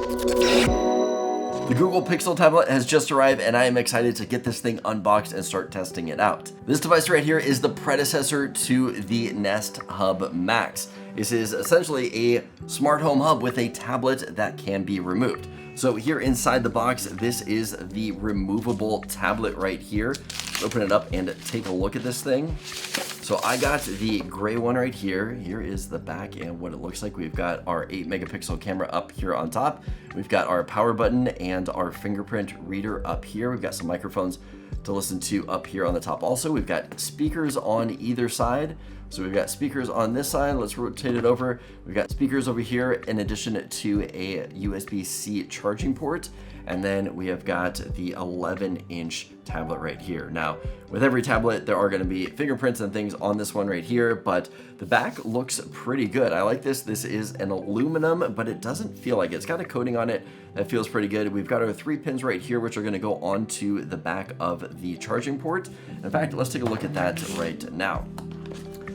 The Google Pixel tablet has just arrived and I am excited to get this thing unboxed and start testing it out. This device right here is the predecessor to the Nest Hub Max. This is essentially a smart home hub with a tablet that can be removed. So here inside the box, this is the removable tablet right here. Let's open it up and take a look at this thing. So I got the gray one right here. Here is the back and what it looks like. We've got our 8 megapixel camera up here on top. We've got our power button and our fingerprint reader up here. We've got some microphones to listen to up here on the top. Also, we've got speakers on either side. So we've got speakers on this side. Let's rotate it over. We've got speakers over here in addition to a USB-C charging port. And then we have got the 11-inch tablet right here. Now, with every tablet, there are gonna be fingerprints and things on this one right here, but the back looks pretty good. I like this. This is an aluminum, but it doesn't feel like it. It's got a coating on it that feels pretty good. We've got our 3 pins right here, which are gonna go onto the back of the charging port. In fact, let's take a look at that right now.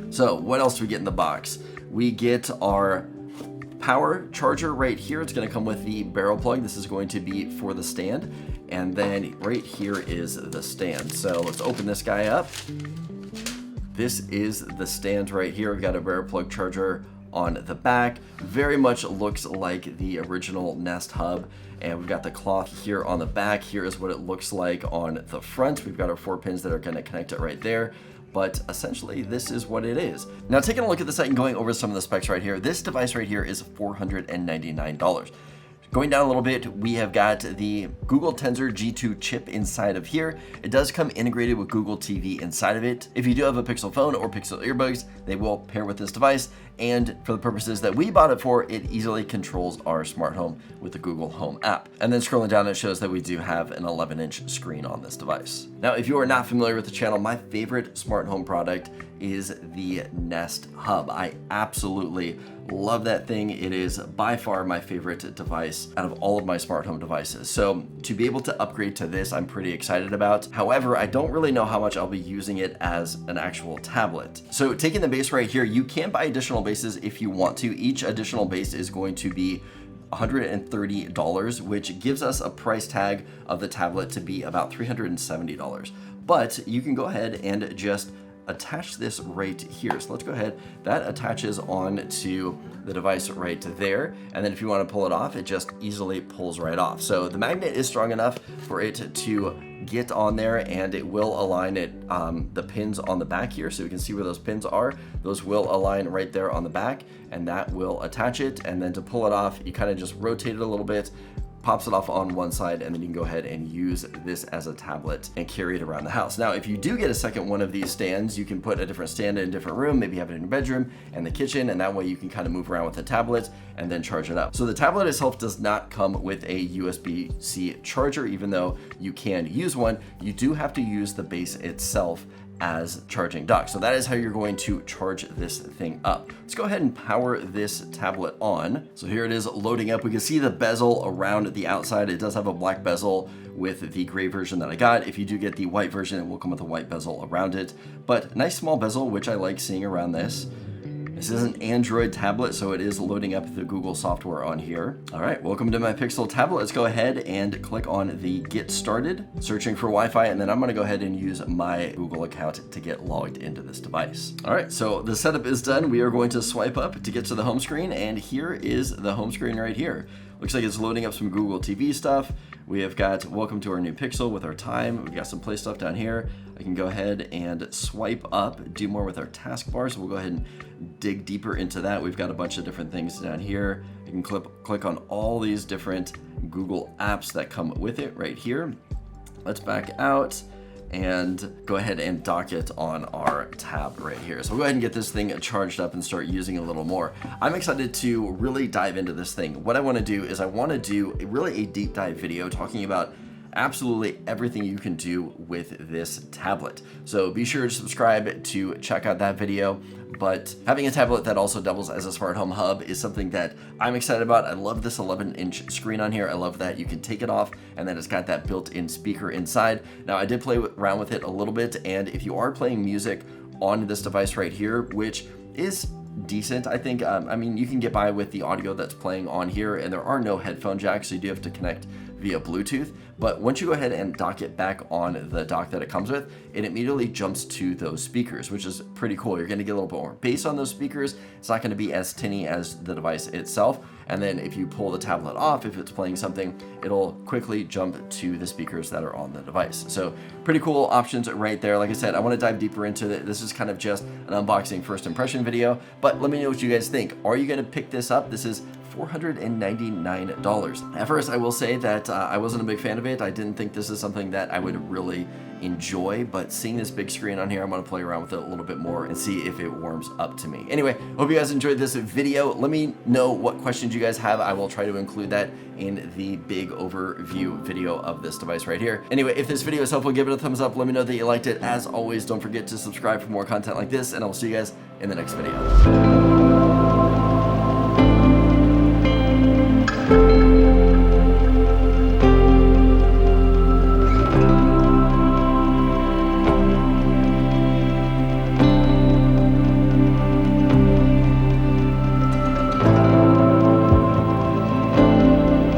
So what else do we get in the box? We get our power charger right here. It's going to come with the barrel plug. This is going to be for the stand. And then right here is the stand. So let's open this guy up. This is the stand right here. We've got a barrel plug charger on the back. Very much looks like the original Nest Hub. And we've got the cloth here on the back. Here is what it looks like on the front. We've got our 4 pins that are going to connect it right there. But essentially, this is what it is. Now, taking a look at the site and going over some of the specs right here, this device right here is $499. Going down a little bit, we have got the Google Tensor G2 chip inside of here. It does come integrated with Google TV inside of it. If you do have a Pixel phone or Pixel earbuds, they will pair with this device. And for the purposes that we bought it for, it easily controls our smart home with the Google Home app. And then scrolling down, it shows that we do have an 11-inch screen on this device. Now, if you are not familiar with the channel, my favorite smart home product is the Nest Hub. I absolutely love that thing. It is by far my favorite device out of all of my smart home devices. So to be able to upgrade to this, I'm pretty excited about. However, I don't really know how much I'll be using it as an actual tablet. So taking the base right here, you can buy additional bases if you want to. Each additional base is going to be $130, which gives us a price tag of the tablet to be about $370. But you can go ahead and just attach this right here. So let's go ahead. That attaches on to the device right there. And then if you want to pull it off, it just easily pulls right off. So the magnet is strong enough for it to get on there, and it will align it, the pins on the back here. So you can see where those pins are. Those will align right there on the back, and that will attach it. And then to pull it off, you kind of just rotate it a little bit, pops it off on one side, and then you can go ahead and use this as a tablet and carry it around the house. Now, if you do get a second one of these stands, you can put a different stand in a different room, maybe have it in your bedroom and the kitchen, and that way you can kind of move around with the tablet and then charge it up. So the tablet itself does not come with a USB-C charger, even though you can use one. You do have to use the base itself as charging dock. So that is how you're going to charge this thing up. Let's go ahead and power this tablet on. So here it is loading up. We can see the bezel around the outside. It does have a black bezel with the gray version that I got. If you do get the white version, it will come with a white bezel around it, but nice small bezel, which I like seeing around this. This is an Android tablet, so it is loading up the Google software on here. All right, welcome to my Pixel tablet. Let's go ahead and click on the Get Started, searching for Wi-Fi, and then I'm gonna go ahead and use my Google account to get logged into this device. All right, so the setup is done. We are going to swipe up to get to the home screen, and here is the home screen right here. Looks like it's loading up some Google TV stuff. We have got welcome to our new Pixel with our time. We've got some play stuff down here. I can go ahead and swipe up, do more with our taskbar. So we'll go ahead and dig deeper into that. We've got a bunch of different things down here. You can click on all these different Google apps that come with it right here. Let's back out and go ahead and dock it on our tab right here. So we'll go ahead and get this thing charged up and start using it a little more. I'm excited to really dive into this thing. What I want to do is I want to do really a deep dive video talking about absolutely everything you can do with this tablet. So be sure to subscribe to check out that video. But having a tablet that also doubles as a smart home hub is something that I'm excited about. I love this 11-inch screen on here. I love that you can take it off and then it's got that built-in speaker inside. Now, I did play around with it a little bit, and if you are playing music on this device right here, which is decent, I think. I mean, you can get by with the audio that's playing on here, and there are no headphone jacks, so you do have to connect via Bluetooth. But once you go ahead and dock it back on the dock that it comes with, it immediately jumps to those speakers, which is pretty cool. You're gonna get a little bit more bass on those speakers. It's not gonna be as tinny as the device itself. And then if you pull the tablet off, if it's playing something, it'll quickly jump to the speakers that are on the device. So pretty cool options right there. Like I said, I want to dive deeper into it. This is kind of just an unboxing first impression video, but let me know what you guys think. Are you going to pick this up? This is $499. At first, I will say that I wasn't a big fan of it. I didn't think this is something that I would really enjoy, but seeing this big screen on here, I'm gonna play around with it a little bit more and see if it warms up to me. Anyway, hope you guys enjoyed this video. Let me know what questions you guys have. I will try to include that in the big overview video of this device right here. Anyway, if this video is helpful, give it a thumbs up. Let me know that you liked it. As always, don't forget to subscribe for more content like this, and I will see you guys in the next video.